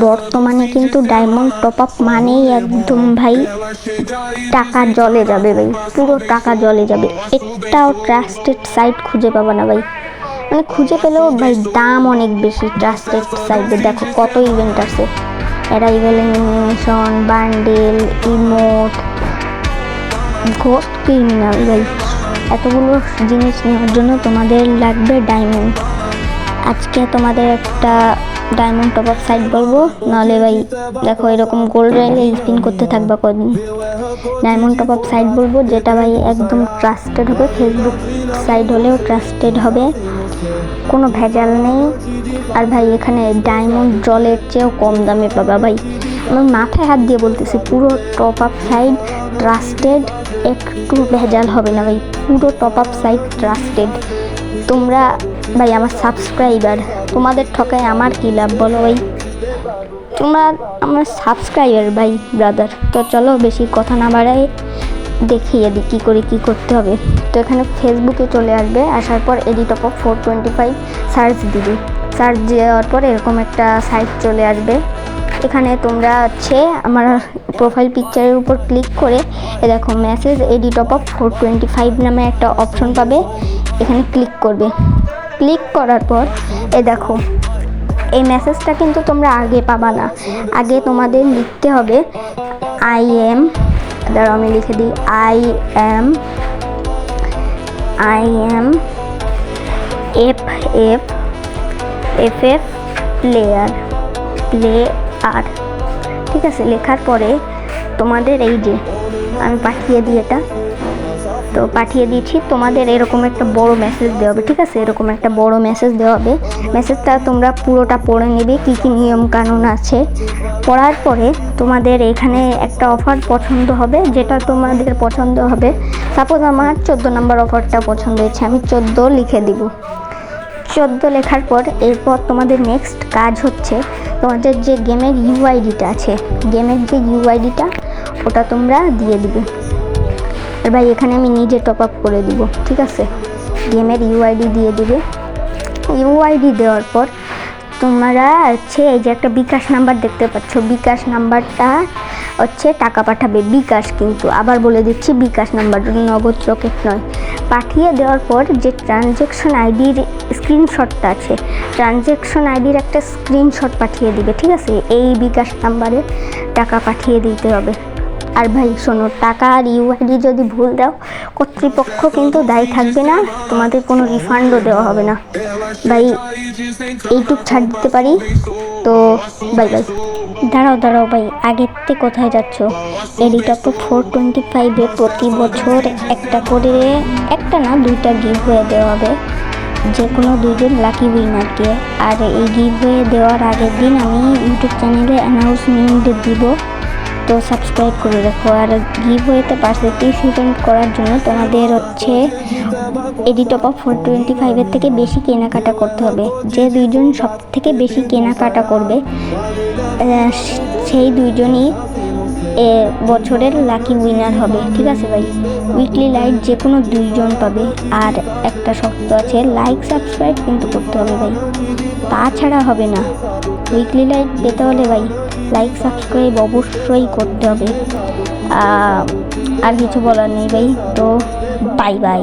বর্তমানে কিন্তু diamond top up মানেই একদম ভাই টাকা জলে যাবে ভাই, পুরো টাকা জলে যাবে। একটাও ট্রাস্টেড সাইট খুঁজে পাবে না ভাই, মানে খুঁজে পেলেও ভাই দাম অনেক বেশি। ট্রাস্টেড সাইটে দেখো কত ইভেন্ট আছে, arrival animation, bundle, emote, ghost criminal. ভাই এতগুলো জিনিস নেওয়ার জন্য তোমাদের লাগবে ডায়মন্ড। আজকে তোমাদের একটা ডায়মন্ড টপ আপ সাইট বলবো, নাহলে ভাই দেখো এরকম গোল্ড রেলে স্পিন করতে থাকবা কদিন। ডায়মন্ড টপ আপ সাইট বলবো যেটা ভাই একদম ট্রাস্টেড হবে, ফেসবুক সাইট হলেও ট্রাস্টেড হবে, কোনো ভেজাল নেই। আর ভাই এখানে ডায়মন্ড জলের চেয়েও কম দামে পাবা ভাই, আমি মাথায় হাত দিয়ে বলতেছি, পুরো টপ আপ সাইট ট্রাস্টেড, একটু ভেজাল হবে না ভাই, পুরো টপ আপ সাইট ট্রাস্টেড। তোমরা ভাই আমার সাবস্ক্রাইবার, তোমাদের ঠকায় আমার কী লাভ বলো ভাই, তোমরা আমার সাবস্ক্রাইবার ভাই ব্রাদার। তো চলো বেশি কথা না বাড়াই, দেখিয়ে দিই কী করে কী করতে হবে। তো এখানে ফেসবুকে চলে আসবে, আসার পর এডিট টপ আপ 425 সার্চ দিবে, সার্চ দেওয়ার পর এরকম একটা সাইট চলে আসবে। এখানে তোমরা হচ্ছে আমার প্রোফাইল পিকচারের উপর ক্লিক করে দেখো মেসেজ এডিট টপ আপ 425 নামে একটা অপশন পাবে, এখানে ক্লিক করবে। ক্লিক করার পর দেখো এই মেসেজটা কিন্তু তোমরা আগে পাবা না, আগে তোমাদের লিখতে হবে দাঁড়াও আমি লিখে দিই, আই এম এফ প্লেয়ার, ঠিক আছে। লেখার পরে তোমাদের এই যে আমি পাঠিয়ে দিই, এটা তো পাঠিয়ে দিয়েছি, তোমাদের এরকম একটা বড় মেসেজ দেওয়া হবে, ঠিক আছে। এরকম একটা বড় মেসেজ দেওয়া হবে, মেসেজটা তোমরা পুরোটা পড়ে নেবে, কী কী নিয়ম কানুন আছে। পড়ার পরে তোমাদের এখানে একটা অফার পছন্দ হবে, যেটা তোমাদের পছন্দ হবে। সাপোজ আমার 14 নম্বর অফারটা পছন্দ হয়েছে, আমি 14 লিখে দিব। 14 লেখার পর এরপর তোমাদের নেক্সট কাজ হচ্ছে, তোমাদের যে গেমের ইউআইডিটা আছে, গেমের যে ইউআইডিটা ওটা তোমরা দিয়ে দিবে। আর ভাই এখানে আমি নিজে টপ আপ করে দিব, ঠিক আছে। গেমের ইউআইডি দিয়ে দিবে। ইউআইডি দেওয়ার পর তোমরা হচ্ছে এই যে একটা বিকাশ নাম্বার দেখতে পাচ্ছ, বিকাশ নাম্বারটা হচ্ছে টাকা পাঠাবে, বিকাশ কিন্তু আবার বলে দিচ্ছি, বিকাশ নাম্বার, নগদ রকেট নয়। পাঠিয়ে দেওয়ার পর যে ট্রানজ্যাকশন আইডির স্ক্রিনশটটা আছে, ট্রানজ্যাকশন আইডির একটা স্ক্রিনশট পাঠিয়ে দিবে, ঠিক আছে। এই বিকাশ নাম্বারে টাকা পাঠিয়ে দিতে হবে। আর ভাই শোনো, টাকা আর ইউআইডি যদি ভুল দাও, কর্তৃপক্ষ কিন্তু দায়ী থাকবে না, তোমাদের কোনো রিফান্ডও দেওয়া হবে না ভাই। এইটুক ছাড় দিতে পারি। তো বাই। দাঁড়াও ভাই, আগের থেকে কোথায় যাচ্ছ? এডিট টপ আপ 425-এ প্রতি বছর একটা করে, একটা না 2টা গিভওয়ে দেওয়া হবে, যে কোনো 2জন লাকি উইনারকে। আর এই গিভওয়ে দেওয়ার আগের দিন আমি ইউটিউব চ্যানেলে অ্যানাউন্সমেন্ট দিব, তো সাবস্ক্রাইব করে রাখো। আর গিভওয়েতে পার্টিসিপেট করার জন্য তোমাদের হচ্ছে এডিট টপ আপ 425-এর থেকে বেশি কেনাকাটা করতে হবে। যে 2জন সব থেকে বেশি কেনাকাটা করবে সেই 2জনই বছরের লাকি উইনার হবে, ঠিক আছে ভাই। উইকলি লাইট যে কোনো 2জন পাবে। আর একটা শর্ত আছে, লাইক সাবস্ক্রাইব কিন্তু করতে হবে ভাই, তাছাড়া হবে না। উইকলি লাইট পেতে হলে ভাই লাইক সাবস্ক্রাইব অবশ্যই করতে হবে। আর কিছু বলার নেই ভাই, তো বাই।